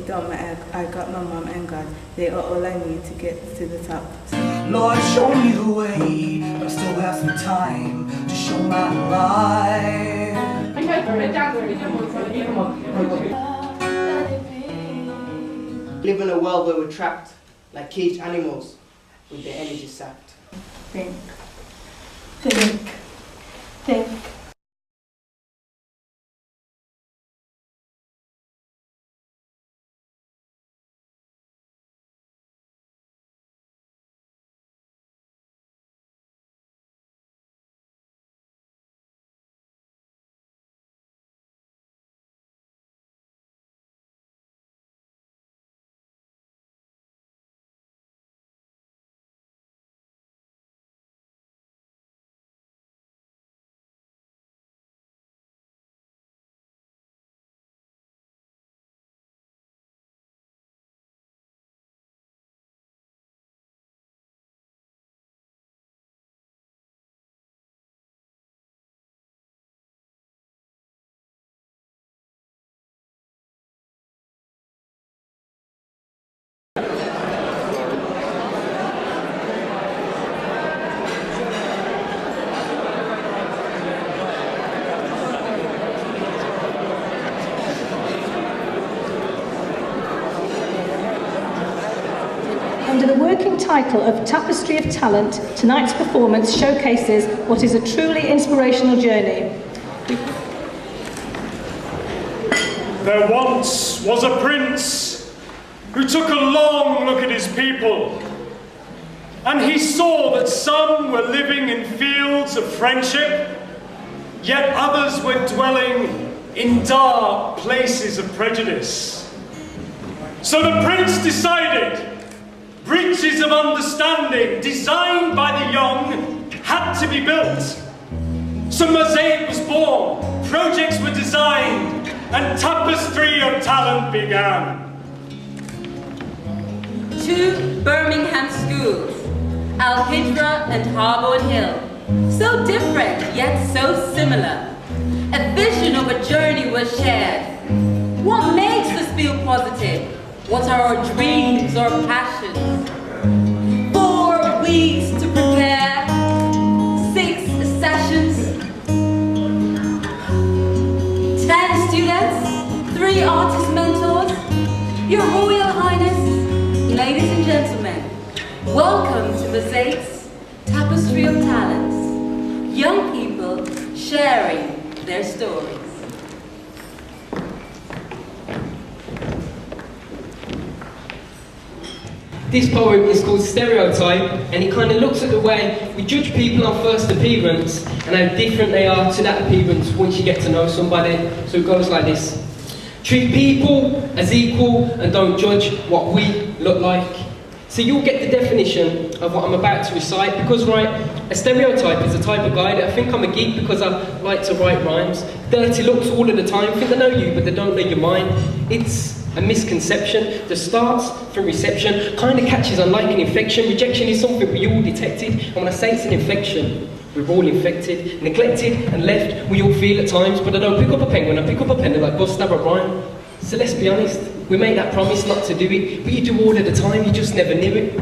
without I got my mom and God. They are all I need to get to the top. Lord, show me the way, but I still have some time to show my light. Live in a world where we're trapped like caged animals with their energy sapped. Think. Think. Think. Under the working title of Tapestry of Talent, tonight's performance showcases what is a truly inspirational journey. There once was a prince who took a long look at his people, and he saw that some were living in fields of friendship, yet others were dwelling in dark places of prejudice. So the prince decided bridges of understanding designed by the young had to be built. So Mosaic was born, projects were designed, and Tapestry of Talent began. Two Birmingham schools, Al-Hijrah and Harbourne Hill. So different, yet so similar. A vision of a journey was shared. What makes us feel positive? What are our dreams or passions? 4 weeks to prepare, 6 sessions, 10 students, 3 artist mentors. Your Royal Highness, ladies and gentlemen, welcome to Mosaic's Tapestry of Talent. Young people sharing their stories. This poem is called Stereotype, and it kind of looks at the way we judge people on first appearance and how different they are to that appearance once you get to know somebody. So it goes like this. Treat people as equal and don't judge what we look like. So you'll get the definition of what I'm about to recite, because right, a stereotype is a type of guy that I think I'm a geek because I like to write rhymes. Dirty looks all of the time, think they know you but they don't know your mind. It's a misconception that starts from reception, kind of catches on like an infection. Rejection is something we all detected, and when I say it's an infection, we're all infected, neglected and left, we all feel at times, but I don't pick up a pen. When I pick up a pen, they're like, bust have a rhyme. So let's be honest, we make that promise not to do it, but you do all of the time, you just never knew it.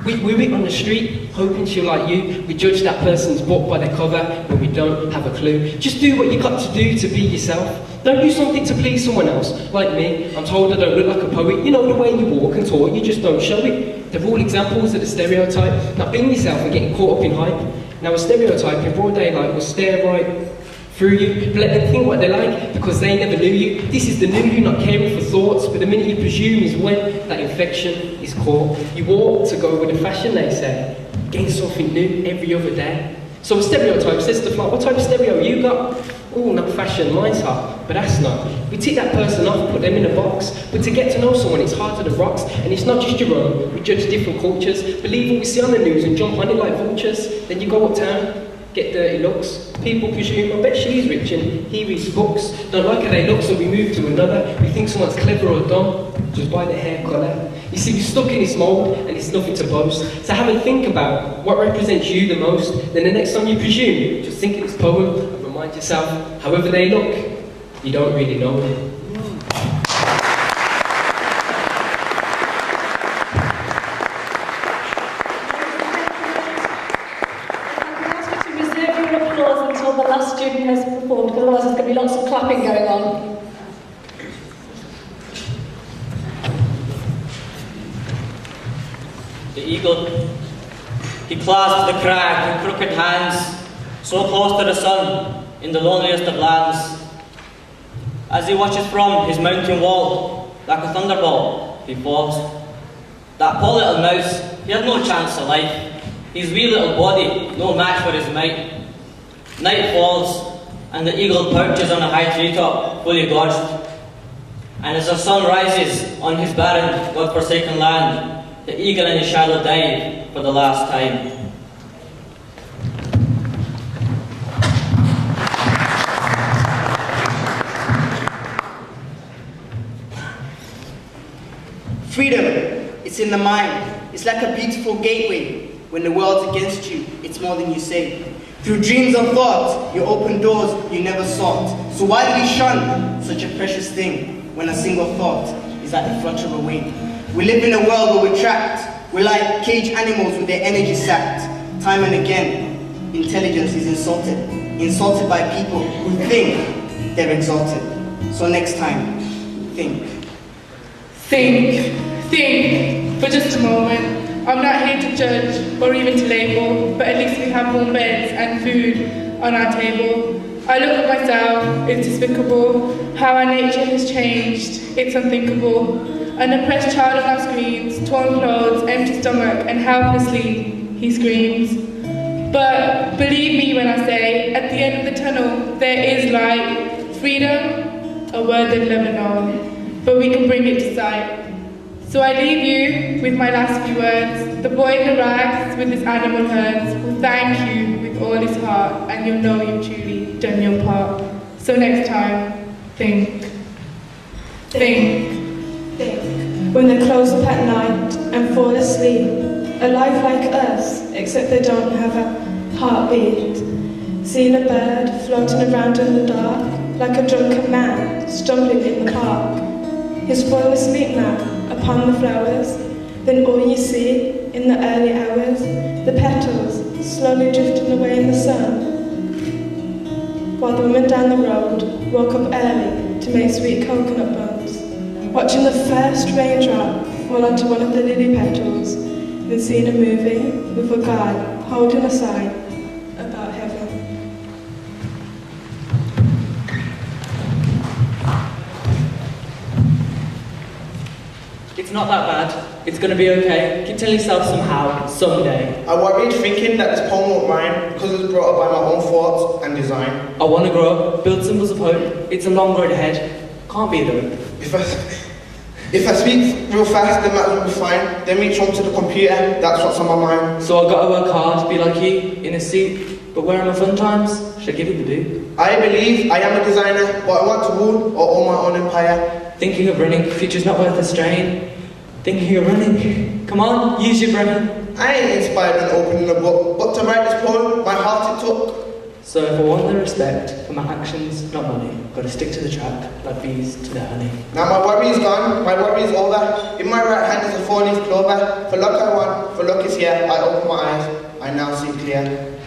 We woo it on the street, hoping she'll like you. We judge that person's book by their cover when we don't have a clue. Just do what you got to do to be yourself. Don't do something to please someone else. Like me, I'm told I don't look like a poet. You know the way you walk and talk, you just don't show it. They're all examples of the stereotype, not being yourself and getting caught up in hype. Now a stereotype in broad daylight will stare right through you, but let them think what they like because they never knew you. This is the new you, not caring for thoughts, but the minute you presume is when that infection is caught. You walk to go with the fashion, they say, getting something new every other day. So a stereotype says to fly, what type of stereo you got? Oh, not fashion, mine's hot, but that's not. We tick that person off, put them in a box, but to get to know someone, it's harder than rocks, and it's not just your own. We judge different cultures, believe what we see on the news and jump on it like vultures. Then you go uptown, get dirty looks. People presume, I bet she's rich and he reads books. Don't like how they look, so we move to another. We think someone's clever or dumb, just by their hair colour. You see, we're stuck in this mould and it's nothing to boast. So have a think about what represents you the most. Then the next time you presume, just think of this poem and remind yourself, however they look, you don't really know them. until the last student has performed, because otherwise there's going to be lots of clapping going on. The eagle, he clasps the crag with crooked hands, so close to the sun in the loneliest of lands. As he watches from his mountain wall, like a thunderbolt, he falls. That poor little mouse, he had no chance of life. His wee little body, no match for his might. Night falls, and the eagle perches on a high treetop, fully gorged. And as the sun rises on his barren, God-forsaken land, the eagle and his shadow dive for the last time. Freedom, it's in the mind. It's like a beautiful gateway. When the world's against you, it's more than you say. Through dreams and thoughts, you open doors you never sought. So why do we shun such a precious thing when a single thought is at the flutter of a wing? We live in a world where we're trapped. We're like caged animals with their energy sapped. Time and again, intelligence is insulted by people who think they're exalted. So next time, think. Think for just a moment. I'm not here to judge or even to label, but at least we have warm beds and food on our table. I look at myself, it's despicable. How our nature has changed, it's unthinkable. An oppressed child on our screens, torn clothes, empty stomach, and helplessly he screams. But believe me when I say, at the end of the tunnel, there is light. Freedom, a word they've never known, but we can bring it to sight. So I leave you with my last few words. The boy in the rags with his animal herds will thank you with all his heart, and you'll know you've truly done your part. So next time, think. When they close up at night and fall asleep, a life like us, except they don't have a heartbeat. Seeing a bird floating around in the dark, like a drunken man stumbling in the park. He's fallen asleep now upon the flowers, then all you see in the early hours, the petals slowly drifting away in the sun. While the woman down the road woke up early to make sweet coconut buns, watching the first raindrop fall onto one of the lily petals, then seeing a movie with a guy holding a sign about heaven. It's not that bad. It's going to be okay. Keep telling yourself somehow, someday. I worried thinking that this poem won't rhyme because it was brought up by my own thoughts and design. I want to grow up, build symbols of hope. It's a long road ahead. Can't be though. If I speak real fast, then that will be fine. Then reach home to the computer, that's what's on my mind. So I've got to work hard, be like you, in a seat. But where are my fun times? Should I give it the do? I believe I am a designer, but I want to rule or own my own empire. Thinking of running, future's not worth the strain. Thinking of running, come on, use your brain. I ain't inspired when opening a book, but to write this poem, my heart it took. So if I want the respect for my actions, not money, gotta stick to the track, like bees to the honey. Now my worry is gone, my worry is over. In my right hand is a 4-leaf clover. For luck I want, for luck is here. I open my eyes, I now see clear.